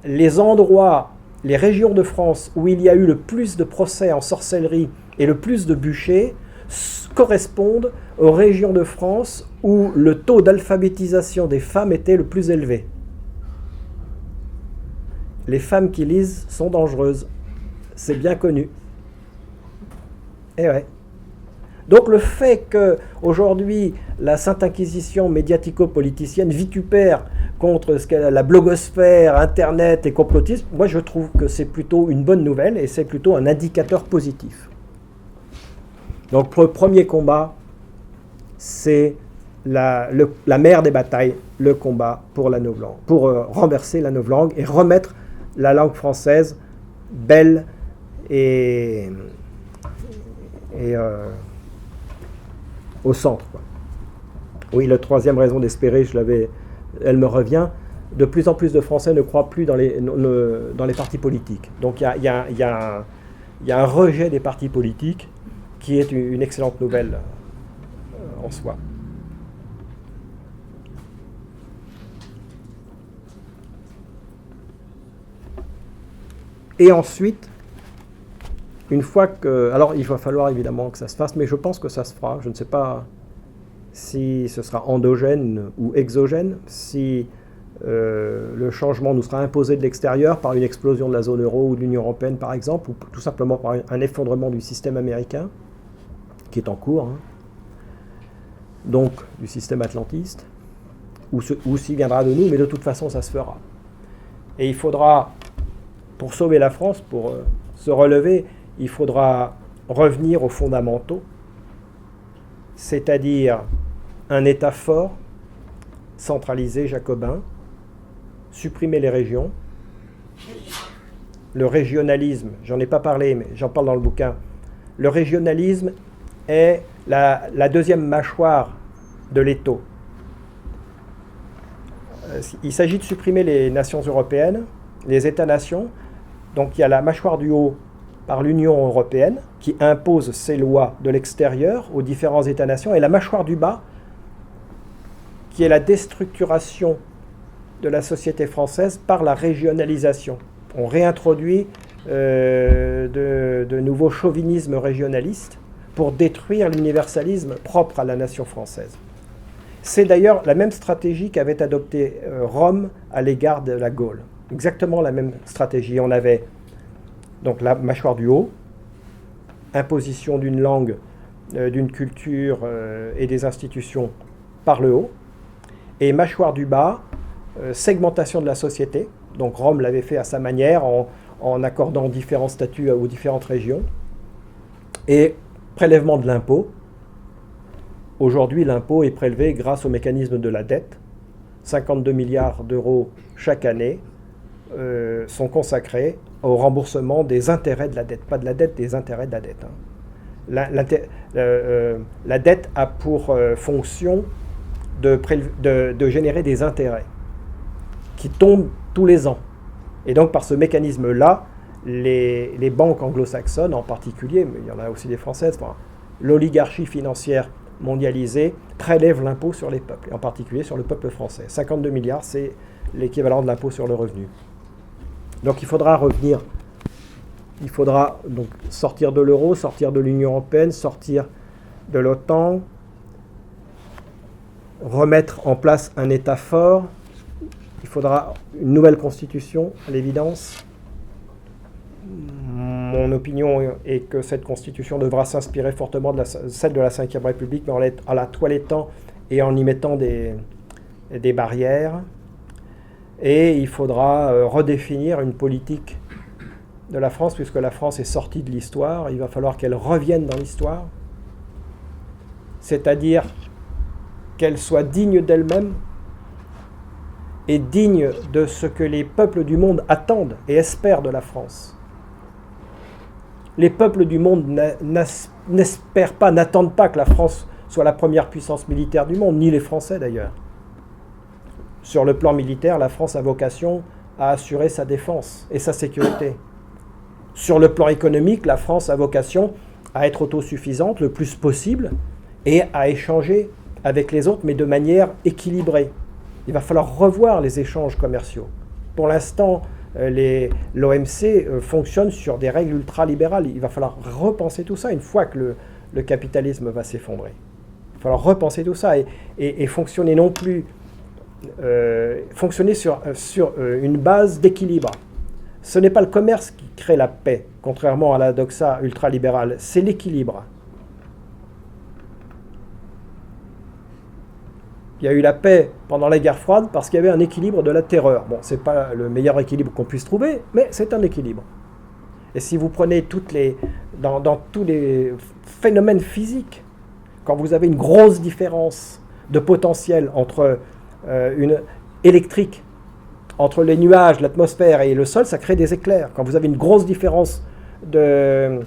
les endroits, les régions de France où il y a eu le plus de procès en sorcellerie et le plus de bûchers correspondent aux régions de France où le taux d'alphabétisation des femmes était le plus élevé. Les femmes qui lisent sont dangereuses. C'est bien connu. Et ouais. Donc le fait qu'aujourd'hui la Sainte Inquisition médiatico-politicienne vitupère contre la blogosphère, Internet et complotisme, moi je trouve que c'est plutôt une bonne nouvelle et c'est plutôt un indicateur positif. Donc le premier combat, c'est la mère des batailles, le combat pour la novlangue, pour renverser la novlangue et remettre la langue française belle et au centre, quoi. Oui, la troisième raison d'espérer, elle me revient. De plus en plus de Français ne croient plus dans les partis politiques. Donc il y a un rejet des partis politiques qui est une excellente nouvelle en soi. Et ensuite, une fois que... Alors, il va falloir évidemment que ça se fasse, mais je pense que ça se fera. Je ne sais pas si ce sera endogène ou exogène, si le changement nous sera imposé de l'extérieur par une explosion de la zone euro ou de l'Union européenne, par exemple, ou tout simplement par un effondrement du système américain, qui est en cours, hein. Donc du système atlantiste, ou s'il viendra de nous, mais de toute façon, ça se fera. Et il faudra, pour sauver la France, pour se relever, il faudra revenir aux fondamentaux, c'est-à-dire un État fort, centralisé, jacobin, supprimer les régions, le régionalisme, j'en ai pas parlé, mais j'en parle dans le bouquin, le régionalisme est la deuxième mâchoire de l'étau. Il s'agit de supprimer les nations européennes, les États-nations. Donc il y a la mâchoire du haut par l'Union européenne qui impose ses lois de l'extérieur aux différents États-nations, et la mâchoire du bas qui est la déstructuration de la société française par la régionalisation. On réintroduit de nouveaux chauvinismes régionalistes pour détruire l'universalisme propre à la nation française. C'est d'ailleurs la même stratégie qu'avait adoptée Rome à l'égard de la Gaule. Exactement la même stratégie. On avait donc la mâchoire du haut, imposition d'une langue, d'une culture et des institutions par le haut. Et mâchoire du bas, segmentation de la société. Donc Rome l'avait fait à sa manière en accordant différents statuts aux différentes régions. Et prélèvement de l'impôt. Aujourd'hui, l'impôt est prélevé grâce au mécanisme de la dette. 52 milliards d'euros chaque année sont consacrés au remboursement des intérêts de la dette. Pas de la dette, des intérêts de la dette. La dette a pour fonction de générer des intérêts qui tombent tous les ans. Et donc, par ce mécanisme-là, les banques anglo-saxonnes en particulier, mais il y en a aussi des françaises, l'oligarchie financière mondialisée prélève l'impôt sur les peuples, et en particulier sur le peuple français. 52 milliards, c'est l'équivalent de l'impôt sur le revenu. Donc il faudra revenir, il faudra donc sortir de l'euro, sortir de l'Union européenne, sortir de l'OTAN, remettre en place un État fort. Il faudra une nouvelle constitution, à l'évidence. Mon opinion est que cette constitution devra s'inspirer fortement de celle de la Ve République, mais en la toilettant et en y mettant des barrières. Et il faudra redéfinir une politique de la France, puisque la France est sortie de l'histoire. Il va falloir qu'elle revienne dans l'histoire, c'est-à-dire qu'elle soit digne d'elle-même et digne de ce que les peuples du monde attendent et espèrent de la France. Les peuples du monde n'espèrent pas, n'attendent pas que la France soit la première puissance militaire du monde, ni les Français d'ailleurs. Sur le plan militaire, la France a vocation à assurer sa défense et sa sécurité. Sur le plan économique, la France a vocation à être autosuffisante le plus possible et à échanger avec les autres, mais de manière équilibrée. Il va falloir revoir les échanges commerciaux. Pour l'instant, l'OMC fonctionne sur des règles ultralibérales. Il va falloir repenser tout ça une fois que le capitalisme va s'effondrer. Il va falloir repenser tout ça et fonctionner non plus, fonctionner sur une base d'équilibre. Ce n'est pas le commerce qui crée la paix, contrairement à la doxa ultralibérale, c'est l'équilibre. Il y a eu la paix pendant la guerre froide parce qu'il y avait un équilibre de la terreur. Bon, ce n'est pas le meilleur équilibre qu'on puisse trouver, mais c'est un équilibre. Et si vous prenez dans tous les phénomènes physiques, quand vous avez une grosse différence de potentiel électrique entre les nuages, l'atmosphère et le sol, ça crée des éclairs. Quand vous avez une grosse différence de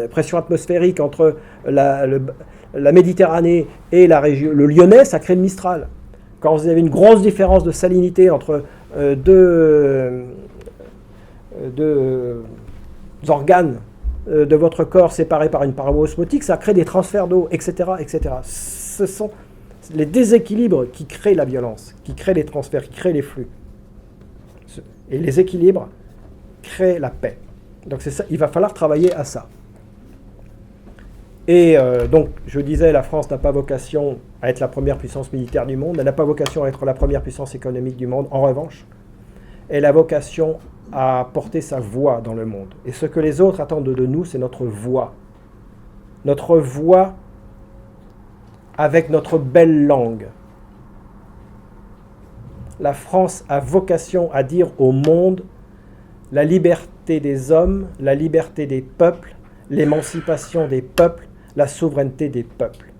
pression atmosphérique entre la Méditerranée et la région, le Lyonnais, ça crée le Mistral. Quand vous avez une grosse différence de salinité entre deux organes de votre corps séparés par une paroi osmotique, ça crée des transferts d'eau, etc., etc. Ce sont les déséquilibres qui créent la violence, qui créent les transferts, qui créent les flux. Et les équilibres créent la paix. Donc c'est ça, il va falloir travailler à ça. Et donc, je disais, la France n'a pas vocation à être la première puissance militaire du monde, elle n'a pas vocation à être la première puissance économique du monde. En revanche, elle a vocation à porter sa voix dans le monde. Et ce que les autres attendent de nous, c'est notre voix. Notre voix avec notre belle langue. La France a vocation à dire au monde la liberté des hommes, la liberté des peuples, l'émancipation des peuples, la souveraineté des peuples.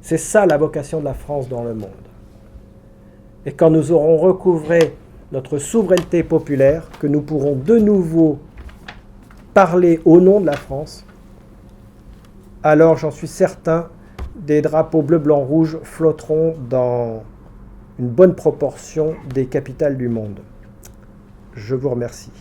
C'est ça la vocation de la France dans le monde. Et quand nous aurons recouvré notre souveraineté populaire, que nous pourrons de nouveau parler au nom de la France, alors j'en suis certain, des drapeaux bleu, blanc, rouge flotteront dans une bonne proportion des capitales du monde. Je vous remercie.